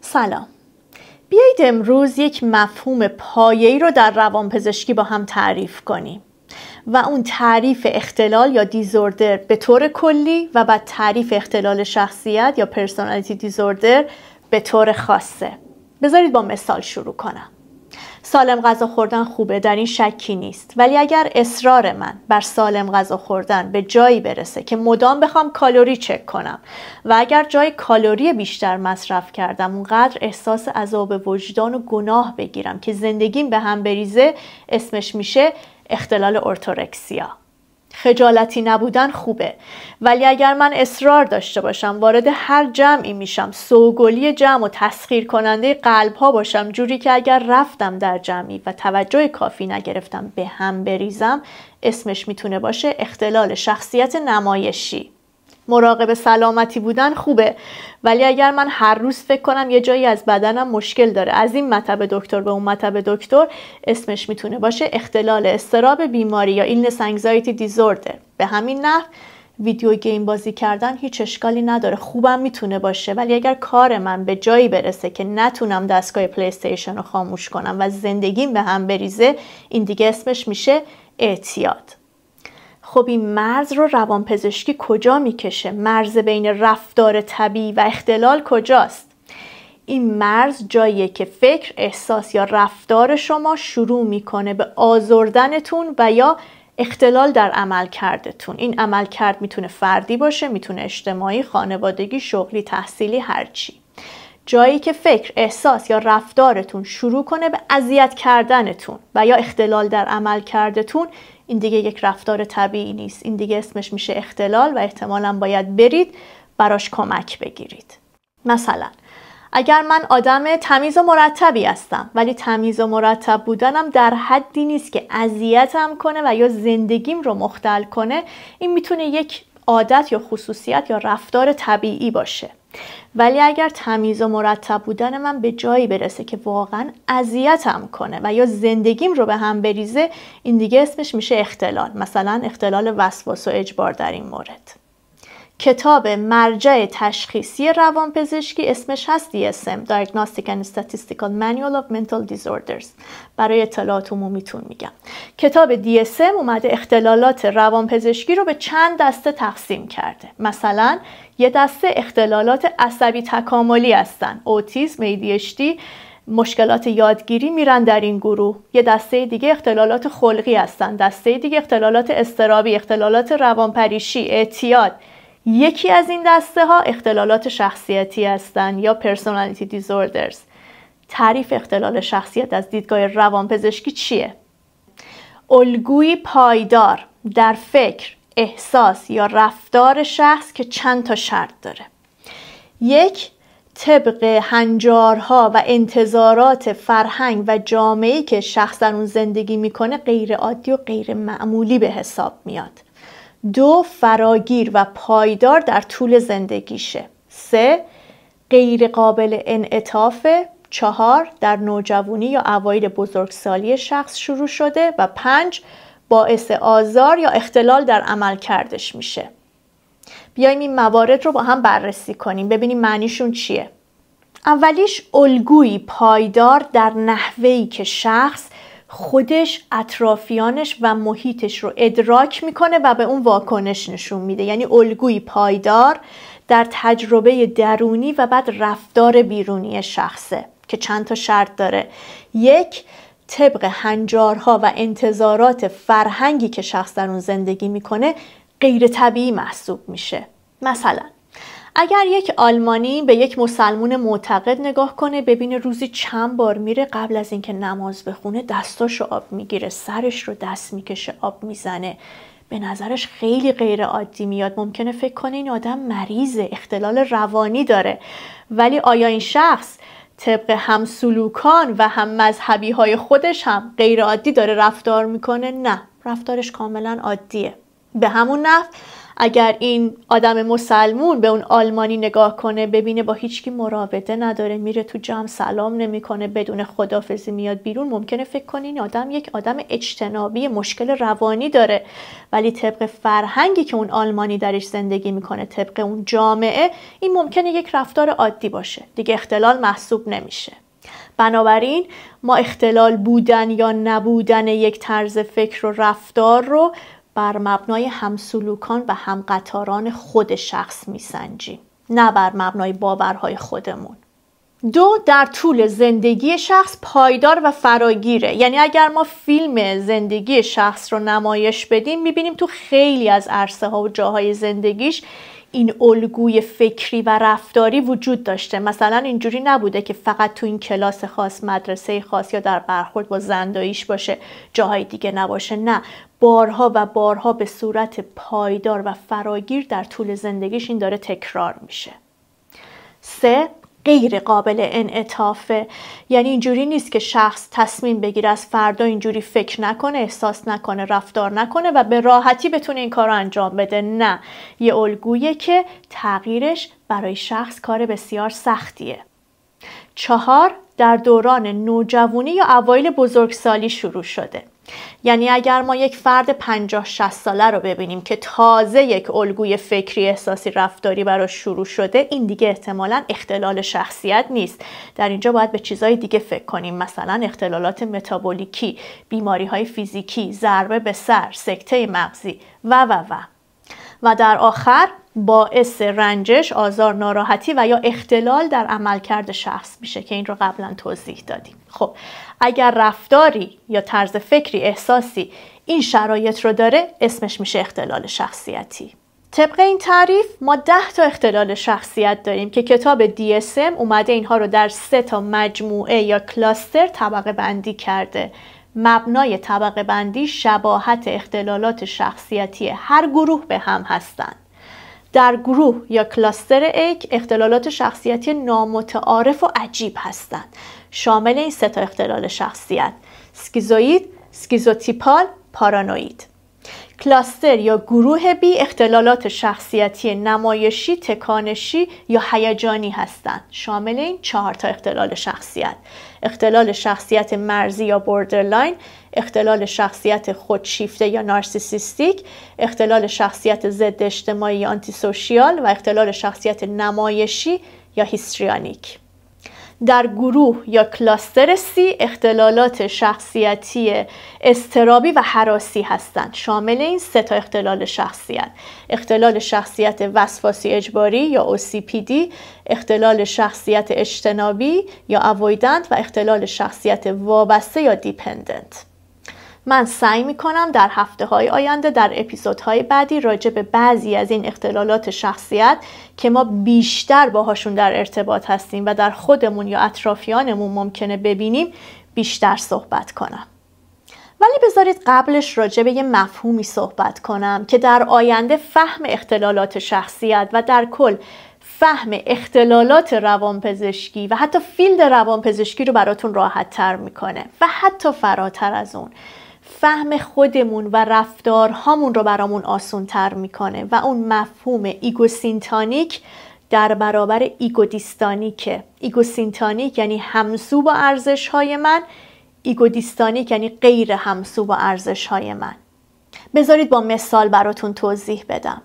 سلام. بیایید امروز یک مفهوم پایه‌ای رو در روانپزشکی با هم تعریف کنیم و اون تعریف اختلال یا دیزوردر به طور کلی و بعد تعریف اختلال شخصیت یا پرسونالیتی دیزوردر به طور خاصه. بذارید با مثال شروع کنم. سالم غذا خوردن خوبه، در این شکی نیست، ولی اگر اصرار من بر سالم غذا خوردن به جایی برسه که مدام بخوام کالری چک کنم و اگر جای کالری بیشتر مصرف کردم اونقدر احساس عذاب وجدان و گناه بگیرم که زندگیم به هم بریزه، اسمش میشه اختلال ارتورکسیا. خجالتی نبودن خوبه، ولی اگر من اصرار داشته باشم وارد هر جمعی میشم، سوگلی جمع و تسخیر کننده قلب ها باشم، جوری که اگر رفتم در جمعی و توجه کافی نگرفتم به هم بریزم، اسمش میتونه باشه اختلال شخصیت نمایشی. مراقب سلامتی بودن خوبه، ولی اگر من هر روز فکر کنم یه جایی از بدنم مشکل داره، از این مطب دکتر به اون مطب دکتر، اسمش میتونه باشه اختلال اضطراب بیماری یا ایلنس انگزایتی دیزوردر. به همین نحو ویدیو گیم بازی کردن هیچ اشکالی نداره، خوبم میتونه باشه، ولی اگر کار من به جایی برسه که نتونم دستگاه پلی استیشن رو خاموش کنم و زندگیم به هم بریزه، این دیگه اسمش میشه اعتیاد. خب این مرز رو روانپزشکی کجا میکشه؟ مرز بین رفتار طبیعی و اختلال کجاست؟ این مرز جاییه که فکر، احساس یا رفتار شما شروع میکنه به آزردنتون و یا اختلال در عملکردتون. این عملکرد میتونه فردی باشه، میتونه اجتماعی، خانوادگی، شغلی، تحصیلی، هرچی. جایی که فکر، احساس یا رفتارتون شروع کنه به اذیت کردنتون و یا اختلال در عملکردتون، این دیگه یک رفتار طبیعی نیست. این دیگه اسمش میشه اختلال و احتمالاً باید برید براش کمک بگیرید. مثلا اگر من آدم تمیز و مرتبی هستم، ولی تمیز و مرتب بودنم در حدی نیست که اذیتم کنه و یا زندگیم رو مختل کنه، این میتونه یک عادت یا خصوصیت یا رفتار طبیعی باشه. ولی اگر تمیز و مرتب بودن من به جایی برسه که واقعا اذیتم کنه و یا زندگیم رو به هم بریزه، این دیگه اسمش میشه اختلال. مثلا اختلال وسواس و اجبار در این مورد. کتاب مرجع تشخیصی روانپزشکی اسمش هست DSM Diagnostic and Statistical Manual of Mental Disorders. برای اطلاعات عمومیتون میگم. کتاب DSM اومده اختلالات روانپزشکی رو به چند دسته تقسیم کرده. مثلا یه دسته اختلالات عصبی تکاملی هستن، اوتیسم، ADHD، مشکلات یادگیری میرن در این گروه. یه دسته دیگه اختلالات خلقی هستن، دسته دیگه اختلالات اضطرابی، اختلالات روانپریشی، اعتیاد. یکی از این دسته ها اختلالات شخصیتی هستند یا پرسونالیتی دیزوردرز. تعریف اختلال شخصیت از دیدگاه روانپزشکی چیه؟ الگوی پایدار در فکر، احساس یا رفتار شخص که چند تا شرط داره. یک، طبق هنجارها و انتظارات فرهنگ و جامعه‌ای که شخص در اون زندگی میکنه غیر عادی و غیر معمولی به حساب میاد. دو، فراگیر و پایدار در طول زندگیشه. سه، غیر قابل انعطاف. چهار، در نوجوانی یا اوایل بزرگسالی شخص شروع شده. و پنج، باعث آزار یا اختلال در عمل کردش میشه. بیایم این موارد رو با هم بررسی کنیم، ببینیم معنیشون چیه. اولیش الگویی پایدار در نحوهی که شخص خودش، اطرافیانش و محیطش رو ادراک میکنه و به اون واکنش نشون میده. یعنی الگوی پایدار در تجربه درونی و بعد رفتار بیرونی شخصه که چند تا شرط داره. یک، طبق هنجارها و انتظارات فرهنگی که شخص در اون زندگی میکنه غیر طبیعی محسوب میشه. مثلا اگر یک آلمانی به یک مسلمون معتقد نگاه کنه، ببینه روزی چند بار میره قبل از اینکه نماز بخونه دستاشو آب میگیره، سرش رو دست میکشه، آب میزنه، به نظرش خیلی غیر عادی میاد. ممکنه فکر کنه این آدم مریضه، اختلال روانی داره. ولی آیا این شخص طبق همسلوکان و هم مذهبی های خودش هم غیر عادی داره رفتار میکنه؟ نه، رفتارش کاملا عادیه. به همون نحو اگر این آدم مسلمون به اون آلمانی نگاه کنه، ببینه با هیچکی مراوده نداره، میره تو جمع سلام نمیکنه، بدون خداحافظی میاد بیرون، ممکنه فکر کنه این آدم یک آدم اجتنابی، مشکل روانی داره. ولی طبق فرهنگی که اون آلمانی درش زندگی میکنه، طبق اون جامعه، این ممکنه یک رفتار عادی باشه، دیگه اختلال محسوب نمیشه. بنابراین ما اختلال بودن یا نبودن یک طرز فکر و رفتار رو بر مبنای همسلوکان و همقطاران خود شخص میسنجیم، نه بر مبنای باورهای خودمون. 2، در طول زندگی شخص پایدار و فراگیره. یعنی اگر ما فیلم زندگی شخص رو نمایش بدیم، میبینیم تو خیلی از عرصه ها و جاهای زندگیش این الگوی فکری و رفتاری وجود داشته. مثلا اینجوری نبوده که فقط تو این کلاس خاص، مدرسه خاص یا در برخورد با زنداییش باشه، جاهای دیگه نباشه. نه، بارها و بارها به صورت پایدار و فراگیر در طول زندگیش این داره تکرار میشه. 3، غیر قابل انعطافه. یعنی اینجوری نیست که شخص تصمیم بگیره از فردا اینجوری فکر نکنه، احساس نکنه، رفتار نکنه و به راحتی بتونه این کار رو انجام بده. نه، یه الگویه که تغییرش برای شخص کار بسیار سختیه. 4، در دوران نوجوانی یا اوایل بزرگسالی شروع شده. یعنی اگر ما یک فرد 50-60 ساله رو ببینیم که تازه یک الگوی فکری، احساسی، رفتاری براش شروع شده، این دیگه احتمالاً اختلال شخصیت نیست. در اینجا باید به چیزهای دیگه فکر کنیم، مثلا اختلالات متابولیکی، بیماری‌های فیزیکی، ضربه به سر، سکته مغزی و در آخر باعث رنجش، آزار، ناراحتی و یا اختلال در عملکرد شخص میشه که این رو قبلا توضیح دادیم. خب اگر رفتاری یا طرز فکری، احساسی این شرایط رو داره، اسمش میشه اختلال شخصیتی. طبق این تعریف ما 10 تا اختلال شخصیت داریم که کتاب DSM اومده اینها رو در 3 تا مجموعه یا کلاستر طبقه بندی کرده. مبنای طبقه بندی شباهت اختلالات شخصیتی هر گروه به هم هستند. در گروه یا کلاستر A اختلالات شخصیتی نامتعارف و عجیب هستند. شامل این 3 تا اختلال شخصیت: اسکیزوئید، اسکیزوتیپال، پارانوید. کلاستر یا گروه B اختلالات شخصیتی نمایشی، تکانشی یا هیجانی هستند. شامل این 4 تا اختلال شخصیت: اختلال شخصیت مرزی یا بوردرلاین، اختلال شخصیت خودشیفته یا نارسیسیستیک، اختلال شخصیت ضد اجتماعی یا آنتی سوشیال و اختلال شخصیت نمایشی یا هیستریونیک. در گروه یا کلاستر C اختلالات شخصیتی اضطرابی و هراسی هستند. شامل این 3 تا اختلال شخصیت: اختلال شخصیت وسواسی اجباری یا OCPD، اختلال شخصیت اجتنابی یا اوایدنت و اختلال شخصیت وابسته یا دیپندنت. من سعی میکنم در هفته‌های آینده در اپیزودهای بعدی راجع به بعضی از این اختلالات شخصیت که ما بیشتر باهاشون در ارتباط هستیم و در خودمون یا اطرافیانمون ممکنه ببینیم بیشتر صحبت کنم. ولی بذارید قبلش راجع به یه مفهومی صحبت کنم که در آینده فهم اختلالات شخصیت و در کل فهم اختلالات روانپزشکی و حتی فیلد روانپزشکی رو براتون راحت تر میکنه و حتی فراتر از اون فهم خودمون و رفتارهامون رو برامون آسون تر میکنه و اون مفهوم ایگوسینتانیک در برابر ایگودیستانیکه. ایگوسینتانیک یعنی همسو با ارزش‌های من، ایگودیستانیک یعنی غیر همسو با ارزش‌های من. بذارید با مثال براتون توضیح بدم.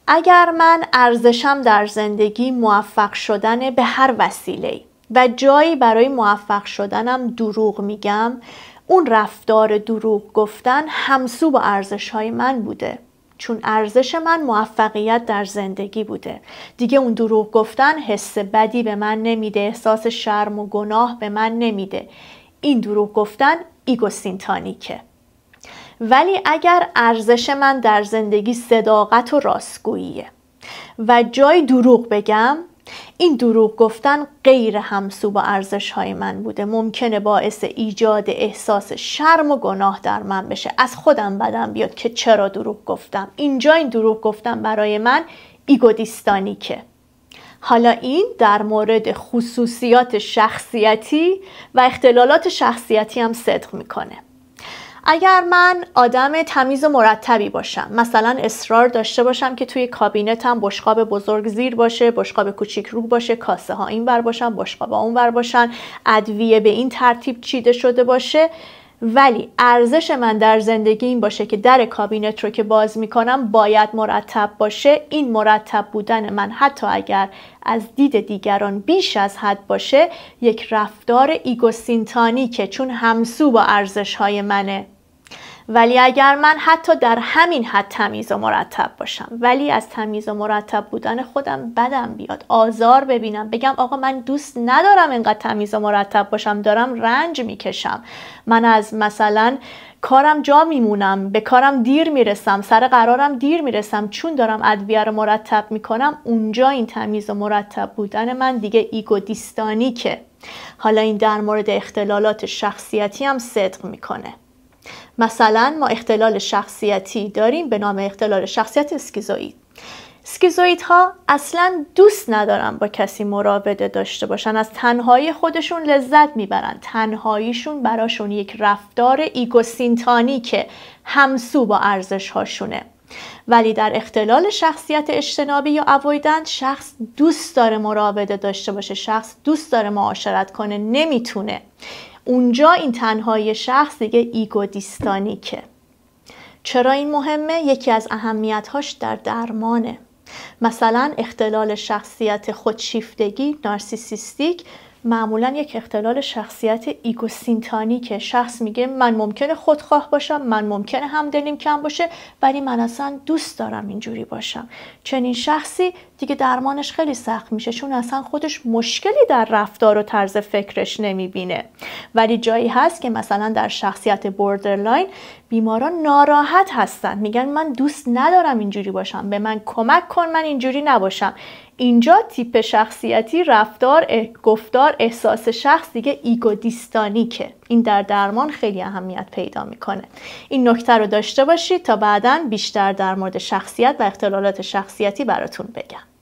اگر من ارزشم در زندگی موفق شدن به هر وسیله‌ای و جایی برای موفق شدنم دروغ میگم، اون رفتار دروغ گفتن همسو با ارزش‌های من بوده، چون ارزش من موفقیت در زندگی بوده. دیگه اون دروغ گفتن حس بدی به من نمیده، احساس شرم و گناه به من نمیده. این دروغ گفتن ایگوسینتانیکه. ولی اگر ارزش من در زندگی صداقت و راستگوییه و جای دروغ بگم، این دروغ گفتن غیر همسو با ارزش‌های من بوده، ممکنه باعث ایجاد احساس شرم و گناه در من بشه، از خودم بدم بیاد که چرا دروغ گفتم. اینجا این دروغ گفتن برای من ایگودیستانیکه. حالا این در مورد خصوصیات شخصیتی و اختلالات شخصیتی هم صدق میکنه. اگر من آدم تمیز و مرتبی باشم، مثلا اصرار داشته باشم که توی کابینتم بشقاب بزرگ زیر باشه، بشقاب کوچیک رو باشه، کاسه ها این ور باشن، بشقاب اون ور باشن، ادویه به این ترتیب چیده شده باشه، ولی ارزش من در زندگی این باشه که در کابینت رو که باز میکنم باید مرتب باشه، این مرتب بودن من حتی اگر از دید دیگران بیش از حد باشه یک رفتار ایگوسینتانی که چون همسو با ارزش های منه. ولی اگر من حتی در همین حد تمیز و مرتب باشم ولی از تمیز و مرتب بودن خودم بدم بیاد، آزار ببینم، بگم آقا من دوست ندارم اینقدر تمیز و مرتب باشم، دارم رنج میکشم، من از مثلا کارم جا میمونم، به کارم دیر میرسم، سر قرارم دیر میرسم چون دارم ادویه رو مرتب میکنم، اونجا این تمیز و مرتب بودن من دیگه ایگو دیستانی که. حالا این در مورد اختلالات شخصیتی هم صدق میکنه. مثلا ما اختلال شخصیتی داریم به نام اختلال شخصیت اسکیزوئید. اسکیزوئیدها اصلا دوست ندارن با کسی مراوده داشته باشن، از تنهایی خودشون لذت میبرن، تنهاییشون براشون یک رفتار ایگوسینتانی که همسو با ارزش هاشونه. ولی در اختلال شخصیت اجتنابی یا اوایدنت شخص دوست داره مراوده داشته باشه، شخص دوست داره معاشرت کنه، نمیتونه. اونجا این تنهایی شخص دیگه ایگو دیستانیکه. چرا این مهمه؟ یکی از اهمیت‌هاش در درمانه. مثلا اختلال شخصیت خودشیفتگی، نارسیسیستیک، معمولا یک اختلال شخصیت ایگوسینتانی که شخص میگه من ممکنه خودخواه باشم، من ممکنه همدلیم کم باشه، ولی من اصلا دوست دارم اینجوری باشم. چنین شخصی دیگه درمانش خیلی سخت میشه چون اصلا خودش مشکلی در رفتار و طرز فکرش نمیبینه. ولی جایی هست که مثلا در شخصیت بوردرلاین بیماران ناراحت هستن، میگن من دوست ندارم اینجوری باشم، به من کمک کن من اینجوری نباشم. اینجا تیپ شخصیتی، رفتار، گفتار، احساس شخص دیگه ایگو دیستانیکه. این در درمان خیلی اهمیت پیدا میکنه. این نکته رو داشته باشید تا بعداً بیشتر در مورد شخصیت و اختلالات شخصیتی براتون بگم.